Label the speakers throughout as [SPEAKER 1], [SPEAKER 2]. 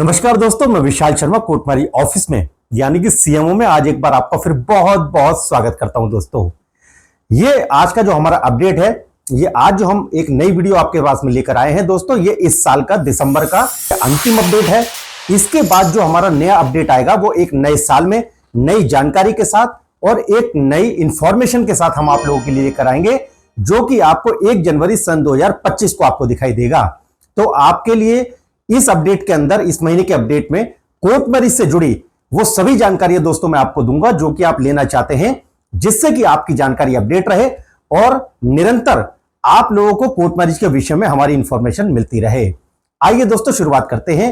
[SPEAKER 1] नमस्कार दोस्तों, मैं विशाल शर्मा कोटमारी ऑफिस में यानी कि सीएमओ में आज एक बार आपका फिर बहुत बहुत स्वागत करता हूं। दोस्तों, ये आज का जो हमारा अपडेट है, ये आज जो हम एक नई वीडियो आपके पास में लेकर आए हैं दोस्तों, ये इस साल का दिसंबर का अंतिम अपडेट है। इसके बाद जो हमारा नया अपडेट आएगा वो एक नए साल में नई जानकारी के साथ और एक नई इंफॉर्मेशन के साथ हम आप लोगों के लिए लेकर आएंगे, जो कि आपको 1 जनवरी सन 2025 को आपको दिखाई देगा। तो आपके लिए इस अपडेट के अंदर, इस महीने के अपडेट में कोर्ट मैरिज से जुड़ी वो सभी जानकारियां दोस्तों मैं आपको दूंगा जो कि आप लेना चाहते हैं, जिससे कि आपकी जानकारी अपडेट रहे और निरंतर आप लोगों को कोर्ट मैरिज के विषय में हमारी इंफॉर्मेशन मिलती रहे। आइए दोस्तों शुरुआत करते हैं।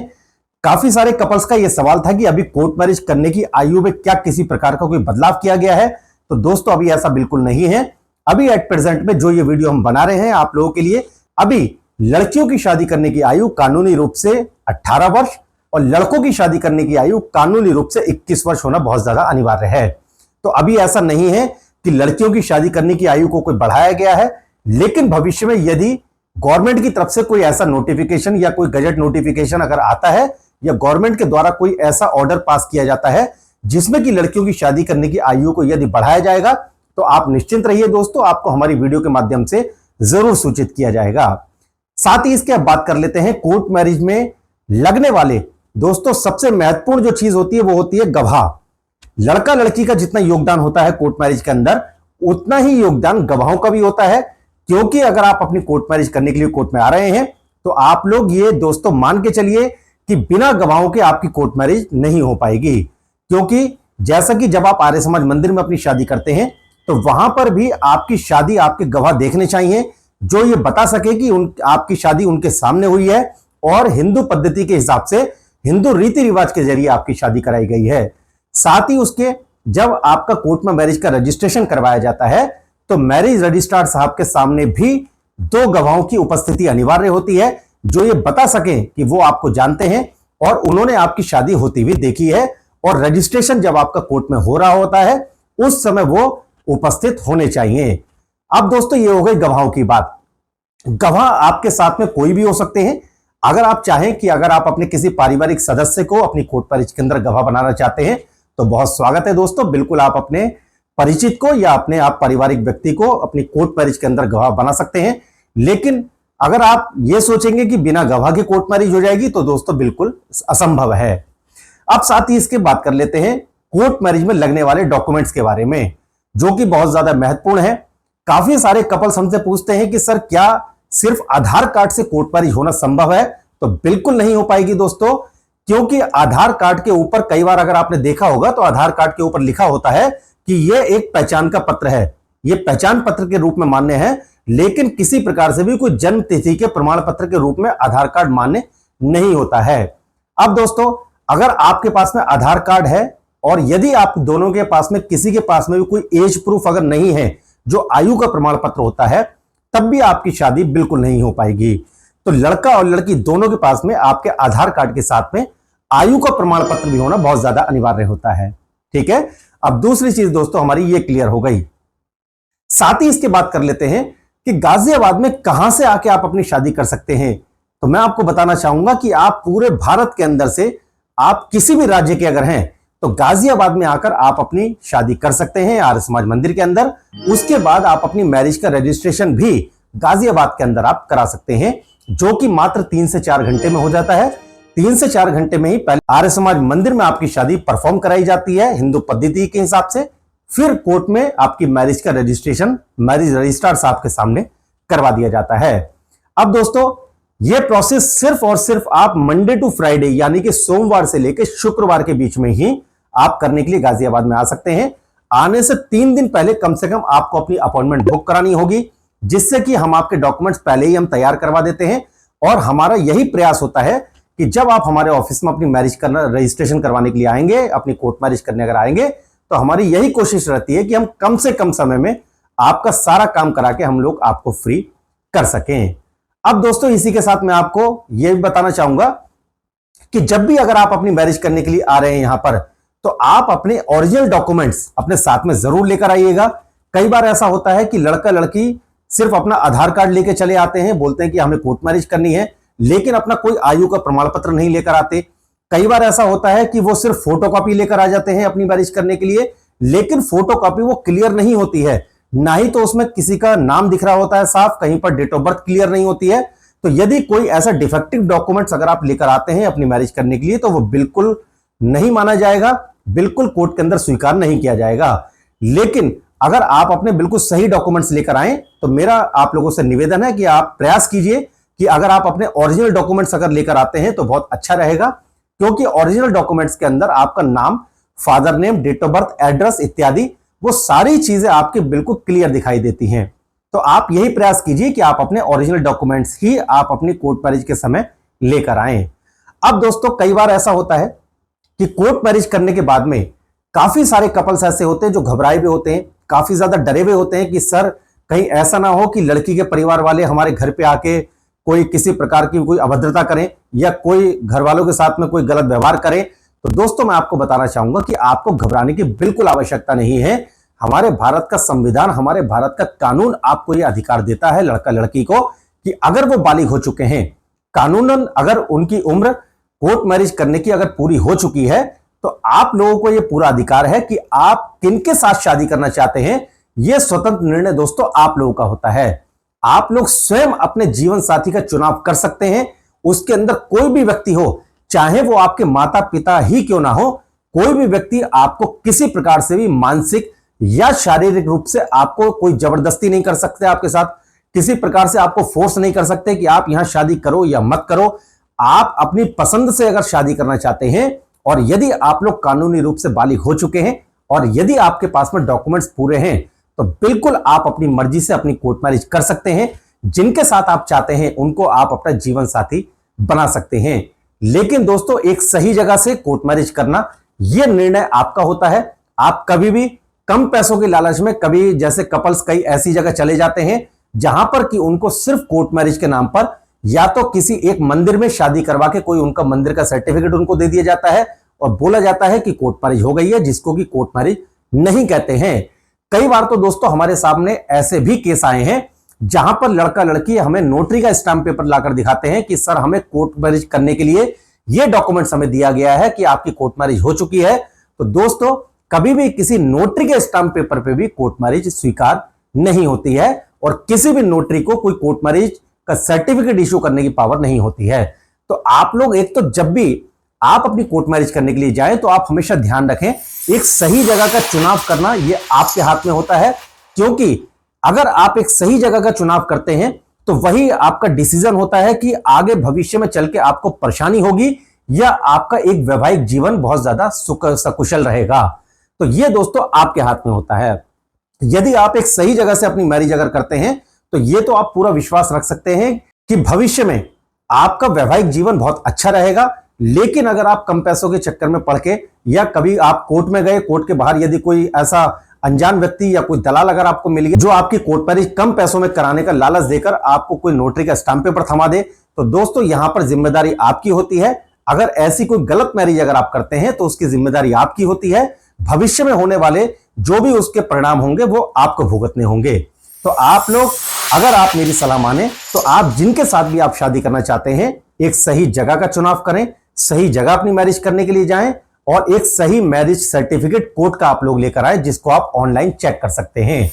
[SPEAKER 1] काफी सारे कपल्स का यह सवाल था कि अभी कोर्ट मैरिज करने की आयु में क्या किसी प्रकार का कोई बदलाव किया गया है। तो दोस्तों अभी ऐसा बिल्कुल नहीं है। अभी एट प्रेजेंट में जो ये वीडियो हम बना रहे हैं आप लोगों के लिए, अभी लड़कियों की शादी करने की आयु कानूनी रूप से 18 वर्ष और लड़कों की शादी करने की आयु कानूनी रूप से 21 वर्ष होना बहुत ज्यादा अनिवार्य है। तो अभी ऐसा नहीं है कि लड़कियों की शादी करने की आयु को कोई बढ़ाया गया है, लेकिन भविष्य में यदि गवर्नमेंट की तरफ से कोई ऐसा नोटिफिकेशन या कोई गजट नोटिफिकेशन अगर आता है या गवर्नमेंट के द्वारा कोई ऐसा ऑर्डर पास किया जाता है जिसमें कि लड़कियों की शादी करने की आयु को यदि बढ़ाया जाएगा, तो आप निश्चिंत रहिए दोस्तों, आपको हमारी वीडियो के माध्यम से जरूर सूचित किया जाएगा। साथ ही इसके अब बात कर लेते हैं कोर्ट मैरिज में लगने वाले दोस्तों सबसे महत्वपूर्ण जो चीज होती है वो होती है गवाह। लड़का लड़की का जितना योगदान होता है कोर्ट मैरिज के अंदर, उतना ही योगदान गवाहों का भी होता है। क्योंकि अगर आप अपनी कोर्ट मैरिज करने के लिए कोर्ट में आ रहे हैं तो आप लोग ये दोस्तों मान के चलिए कि बिना गवाहों के आपकी कोर्ट मैरिज नहीं हो पाएगी। क्योंकि जैसा कि जब आप आर्य समाज मंदिर में अपनी शादी करते हैं तो वहां पर भी आपकी शादी आपके गवाह देखने चाहिए, जो ये बता सके कि आपकी शादी उनके सामने हुई है और हिंदू पद्धति के हिसाब से, हिंदू रीति रिवाज के जरिए आपकी शादी कराई गई है। साथ ही उसके जब आपका कोर्ट में मैरिज का रजिस्ट्रेशन करवाया जाता है तो मैरिज रजिस्ट्रार साहब के सामने भी 2 गवाहों की उपस्थिति अनिवार्य होती है, जो ये बता सके कि वो आपको जानते हैं और उन्होंने आपकी शादी होती हुई देखी है, और रजिस्ट्रेशन जब आपका कोर्ट में हो रहा होता है उस समय वो उपस्थित होने चाहिए। अब दोस्तों ये हो गई गवाहों की बात। गवाह आपके साथ में कोई भी हो सकते हैं। अगर आप चाहें कि अगर आप अपने किसी पारिवारिक सदस्य को अपनी कोर्ट मैरिज के अंदर गवाह बनाना चाहते हैं तो बहुत स्वागत है दोस्तों, बिल्कुल आप अपने परिचित को या अपने आप पारिवारिक व्यक्ति को अपनी कोर्ट मैरिज के अंदर गवाह बना सकते हैं। लेकिन अगर आप ये सोचेंगे कि बिना गवाह के कोर्ट मैरिज हो जाएगी तो दोस्तों बिल्कुल असंभव है। अब साथ ही इसके बात कर लेते हैं कोर्ट मैरिज में लगने वाले डॉक्यूमेंट्स के बारे में, जो कि बहुत ज्यादा महत्वपूर्ण है। काफी सारे कपल्स हमसे पूछते हैं कि सर क्या सिर्फ आधार कार्ड से कोर्ट मैरिज होना संभव है? तो बिल्कुल नहीं हो पाएगी दोस्तों, क्योंकि आधार कार्ड के ऊपर कई बार अगर आपने देखा होगा तो आधार कार्ड के ऊपर लिखा होता है कि यह एक पहचान का पत्र है, यह पहचान पत्र के रूप में मान्य है, लेकिन किसी प्रकार से भी कोई जन्म तिथि के प्रमाण पत्र के रूप में आधार कार्ड मान्य नहीं होता है। अब दोस्तों अगर आपके पास में आधार कार्ड है और यदि आप दोनों के पास में किसी के पास में भी कोई एज प्रूफ अगर नहीं है, जो आयु का प्रमाण पत्र होता है, तब भी आपकी शादी बिल्कुल नहीं हो पाएगी। तो लड़का और लड़की दोनों के पास में आपके आधार कार्ड के साथ में आयु का प्रमाण पत्र भी होना बहुत ज्यादा अनिवार्य होता है। ठीक है, अब दूसरी चीज दोस्तों हमारी ये क्लियर हो गई। साथ ही इसके बात कर लेते हैं कि गाजियाबाद में कहां से आके आप अपनी शादी कर सकते हैं। तो मैं आपको बताना चाहूंगा कि आप पूरे भारत के अंदर से आप किसी भी राज्य के अगर हैं तो गाजियाबाद में आकर आप अपनी शादी कर सकते हैं आर्य समाज मंदिर के अंदर। उसके बाद आप अपनी मैरिज का रजिस्ट्रेशन भी गाजियाबाद के अंदर आप करा सकते हैं, जो कि मात्र 3 से 4 घंटे में हो जाता है। 3 से 4 घंटे में ही पहले आर्य समाज मंदिर में आपकी शादी परफॉर्म कराई जाती है हिंदू पद्धति के हिसाब से, फिर कोर्ट में आपकी मैरिज का रजिस्ट्रेशन मैरिज रजिस्ट्रार साहब के सामने करवा दिया जाता है। अब दोस्तों यह प्रोसेस सिर्फ और सिर्फ आप मंडे टू फ्राइडे यानी कि सोमवार से लेकर शुक्रवार के बीच में ही आप करने के लिए गाजियाबाद में आ सकते हैं। आने से 3 दिन पहले कम से कम आपको अपनी अपॉइंटमेंट बुक करानी होगी, जिससे कि हम आपके डॉक्यूमेंट्स पहले ही हम तैयार करवा देते हैं। और हमारा यही प्रयास होता है कि जब आप हमारे ऑफिस में अपनी मैरिज करना रजिस्ट्रेशन करवाने के लिए आएंगे, अपनी कोर्ट मैरिज करने अगर आएंगे, तो हमारी यही कोशिश रहती है कि हम कम से कम समय में आपका सारा काम करा के हम लोग आपको फ्री कर सकें। अब दोस्तों इसी के साथ मैं आपको यह भी बताना चाहूंगा कि जब भी अगर आप अपनी मैरिज करने के लिए आ रहे हैं यहां पर, तो आप अपने ओरिजिनल डॉक्यूमेंट्स अपने साथ में जरूर लेकर आइएगा। कई बार ऐसा होता है कि लड़का लड़की सिर्फ अपना आधार कार्ड लेके चले आते हैं, बोलते हैं कि हमें कोर्ट मैरिज करनी है, लेकिन अपना कोई आयु का प्रमाण पत्र नहीं लेकर आते। कई बार ऐसा होता है कि वो सिर्फ फोटोकॉपी लेकर आ जाते हैं अपनी मैरिज करने के लिए, लेकिन फोटोकॉपी वो क्लियर नहीं होती है, ना ही तो उसमें किसी का नाम दिख रहा होता है साफ, कहीं पर डेट ऑफ बर्थ क्लियर नहीं होती है। तो यदि कोई ऐसा डिफेक्टिव डॉक्यूमेंट्स अगर आप लेकर आते हैं अपनी मैरिज करने के लिए, तो वो बिल्कुल नहीं माना जाएगा, बिल्कुल कोर्ट के अंदर स्वीकार नहीं किया जाएगा। लेकिन अगर आप अपने बिल्कुल सही डॉक्यूमेंट्स लेकर आए, तो मेरा आप लोगों से निवेदन है कि आप प्रयास कीजिए कि अगर आप अपने ओरिजिनल डॉक्यूमेंट्स अगर लेकर आते हैं तो बहुत अच्छा रहेगा, क्योंकि ओरिजिनल डॉक्यूमेंट्स के अंदर आपका नाम, father name, date of birth, address इत्यादि वो सारी चीजें आपके बिल्कुल क्लियर दिखाई देती हैं। तो आप यही प्रयास कीजिए कि आप अपने ओरिजिनल डॉक्यूमेंट्स ही आप अपनी कोर्ट मैरिज के समय लेकर आएं। अब दोस्तों कई बार ऐसा होता है कि कोर्ट मैरिज करने के बाद में काफी सारे कपल्स ऐसे होते हैं जो घबराए हुए होते हैं, काफी ज्यादा डरे हुए होते हैं कि सर कहीं ऐसा ना हो कि लड़की के परिवार वाले हमारे घर पे आके कोई किसी प्रकार की कोई अभद्रता करें या कोई घर वालों के साथ में कोई गलत व्यवहार करें। तो दोस्तों मैं आपको बताना चाहूंगा कि आपको घबराने की बिल्कुल आवश्यकता नहीं है। हमारे भारत का संविधान, हमारे भारत का कानून आपको यह अधिकार देता है लड़का लड़की को कि अगर वो बालिग हो चुके हैं, कानूनन अगर उनकी उम्र कोर्ट मैरिज करने की अगर पूरी हो चुकी है, तो आप लोगों को यह पूरा अधिकार है कि आप किनके साथ शादी करना चाहते हैं। यह स्वतंत्र निर्णय दोस्तों आप लोगों का होता है। आप लोग स्वयं अपने जीवन साथी का चुनाव कर सकते हैं। उसके अंदर कोई भी व्यक्ति हो, चाहे वो आपके माता पिता ही क्यों ना हो, कोई भी व्यक्ति आपको किसी प्रकार से भी मानसिक या शारीरिक रूप से आपको कोई जबरदस्ती नहीं कर सकते, आपके साथ किसी प्रकार से आपको फोर्स नहीं कर सकते कि आप यहां शादी करो या मत करो। आप अपनी पसंद से अगर शादी करना चाहते हैं और यदि आप लोग कानूनी रूप से बालिग हो चुके हैं और यदि आपके पास में डॉक्यूमेंट्स पूरे हैं, तो बिल्कुल आप अपनी मर्जी से अपनी कोर्ट मैरिज कर सकते हैं। जिनके साथ आप चाहते हैं उनको आप अपना जीवन साथी बना सकते हैं। लेकिन दोस्तों एक सही जगह से कोर्ट मैरिज करना यह निर्णय आपका होता है। आप कभी भी कम पैसों के लालच में, कभी जैसे कपल्स कई ऐसी जगह चले जाते हैं जहां पर कि उनको सिर्फ कोर्ट मैरिज के नाम पर या तो किसी एक मंदिर में शादी करवा के कोई उनका मंदिर का सर्टिफिकेट उनको दे दिया जाता है और बोला जाता है कि कोर्ट मैरिज हो गई है, जिसको कि कोर्ट मैरिज नहीं कहते हैं। कई बार तो दोस्तों हमारे सामने ऐसे भी केस आए हैं जहां पर लड़का लड़की हमें नोटरी का स्टाम्प पेपर लाकर दिखाते हैं कि सर हमें कोर्ट मैरिज करने के लिए यह डॉक्यूमेंट्स हमें दिया गया है कि आपकी कोर्ट मैरिज हो चुकी है। तो दोस्तों कभी भी किसी नोटरी के स्टाम्प पेपर पे भी कोर्ट मैरिज स्वीकार नहीं होती है और किसी भी नोटरी को कोई कोर्ट मैरिज का सर्टिफिकेट इशू करने की पावर नहीं होती है। तो आप लोग एक तो जब भी आप अपनी कोर्ट मैरिज करने के लिए जाएं तो आप हमेशा ध्यान रखें एक सही जगह का चुनाव करना ये आपके हाथ में होता है, क्योंकि अगर आप एक सही जगह का चुनाव करते हैं तो वही आपका डिसीजन होता है कि आगे भविष्य में चल के आपको परेशानी होगी या आपका एक वैवाहिक जीवन बहुत ज्यादा सकुशल रहेगा। तो ये दोस्तों आपके हाथ में होता है। यदि आप एक सही जगह से अपनी मैरिज अगर करते हैं तो ये तो आप पूरा विश्वास रख सकते हैं कि भविष्य में आपका वैवाहिक जीवन बहुत अच्छा रहेगा। लेकिन अगर आप कम पैसों के चक्कर में पड़ के या कभी आप कोर्ट में गए, कोर्ट के बाहर यदि कोई ऐसा अनजान व्यक्ति या कोई दलाल अगर आपको मिल गया जो आपकी कोर्ट मैरिज कम पैसों में कराने का लालच देकर आपको कोई नोटरी का स्टाम्प पेपर थमा दे, तो दोस्तों यहां पर जिम्मेदारी आपकी होती है। अगर ऐसी कोई गलत मैरिज अगर आप करते हैं तो उसकी जिम्मेदारी आपकी होती है। भविष्य में होने वाले जो भी उसके परिणाम होंगे वो आपको भुगतने होंगे। तो आप लोग अगर आप मेरी सलाह माने तो आप जिनके साथ भी आप शादी करना चाहते हैं एक सही जगह का चुनाव करें, सही जगह अपनी मैरिज करने के लिए जाएं और एक सही मैरिज सर्टिफिकेट कोर्ट का आप लोग लेकर आए जिसको आप ऑनलाइन चेक कर सकते हैं।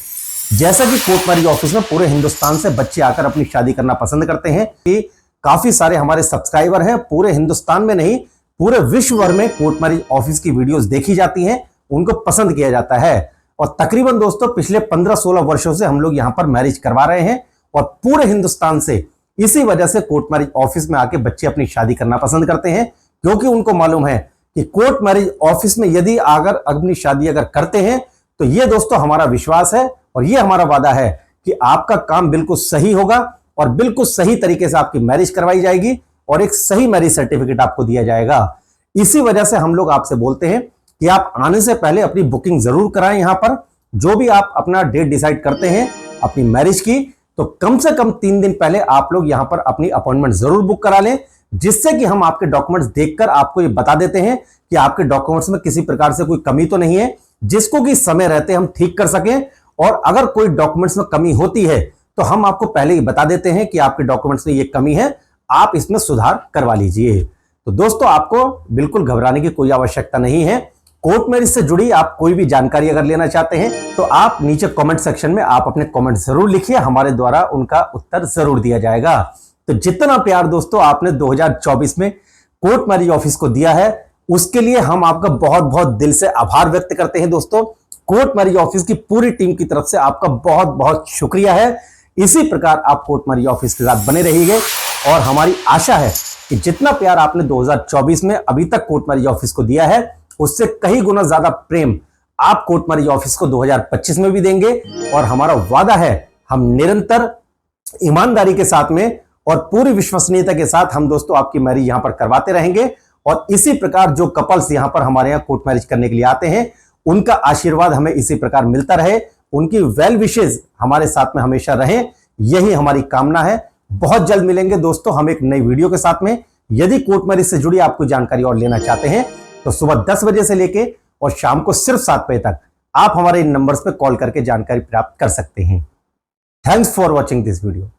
[SPEAKER 1] जैसा कि कोर्ट मैरिज ऑफिस में पूरे हिंदुस्तान से बच्चे आकर अपनी शादी करना पसंद करते हैं कि काफी सारे हमारे सब्सक्राइबर हैं, पूरे हिंदुस्तान में नहीं पूरे विश्व भर में कोर्ट मैरिज ऑफिस की वीडियोस देखी जाती हैं, उनको पसंद किया जाता है। और तकरीबन दोस्तों पिछले 15-16 वर्षों से हम लोग यहां पर मैरिज करवा रहे हैं और पूरे हिंदुस्तान से इसी वजह से कोर्ट मैरिज ऑफिस में आके बच्चे अपनी शादी करना पसंद करते हैं, क्योंकि उनको मालूम है कि कोर्ट मैरिज ऑफिस में यदि अगर अपनी शादी अगर करते हैं तो ये दोस्तों हमारा विश्वास है और ये हमारा वादा है कि आपका काम बिल्कुल सही होगा और बिल्कुल सही तरीके से आपकी मैरिज करवाई जाएगी और एक सही मैरिज सर्टिफिकेट आपको दिया जाएगा। इसी वजह से हम लोग आपसे बोलते हैं कि आप आने से पहले अपनी बुकिंग जरूर कराएं। यहां पर जो भी आप अपना डेट डिसाइड करते हैं अपनी मैरिज की, तो कम से कम 3 दिन पहले आप लोग यहां पर अपनी अपॉइंटमेंट जरूर बुक करा लें, जिससे कि हम आपके डॉक्यूमेंट्स देखकर आपको ये बता देते हैं कि आपके डॉक्यूमेंट्स में किसी प्रकार से कोई कमी तो नहीं है, जिसको कि समय रहते हम ठीक कर सकें। और अगर कोई डॉक्यूमेंट्स में कमी होती है तो हम आपको पहले ही बता देते हैं कि आपके डॉक्यूमेंट्स में ये कमी है, आप इसमें सुधार करवा लीजिए। तो दोस्तों आपको बिल्कुल घबराने की कोई आवश्यकता नहीं है। कोर्ट मैरिज से जुड़ी आप कोई भी जानकारी अगर लेना चाहते हैं तो आप नीचे कमेंट सेक्शन में आप अपने कमेंट जरूर लिखिए, हमारे द्वारा उनका उत्तर जरूर दिया जाएगा। तो जितना प्यार दोस्तों आपने 2024 में कोर्ट मैरिज ऑफिस को दिया है उसके लिए हम आपका बहुत बहुत दिल से आभार व्यक्त करते हैं। दोस्तों कोर्ट मैरिज ऑफिस की पूरी टीम की तरफ से आपका बहुत बहुत शुक्रिया है। इसी प्रकार आप कोर्ट मैरिज ऑफिस के साथ बने रहिए और हमारी आशा है कि जितना प्यार आपने 2024 में अभी तक कोर्ट मैरिज ऑफिस को दिया है उससे कई गुना ज्यादा प्रेम आप कोर्ट मैरिज ऑफिस को 2025 में भी देंगे। और हमारा वादा है हम निरंतर ईमानदारी के साथ में और पूरी विश्वसनीयता के साथ हम दोस्तों आपकी मैरिज यहां पर करवाते रहेंगे। और इसी प्रकार जो कपल्स यहां पर हमारे यहां कोर्ट मैरिज करने के लिए आते हैं उनका आशीर्वाद हमें इसी प्रकार मिलता रहे, उनकी वेल विशेज हमारे साथ में हमेशा रहें, यही हमारी कामना है। बहुत जल्द मिलेंगे दोस्तों हम एक नई वीडियो के साथ में। यदि कोर्ट मैरिज से जुड़ी आपको जानकारी और लेना चाहते हैं तो सुबह 10 बजे से लेके और शाम को सिर्फ 7 बजे तक आप हमारे इन नंबर्स पे कॉल करके जानकारी प्राप्त कर सकते हैं। Thanks for watching this video.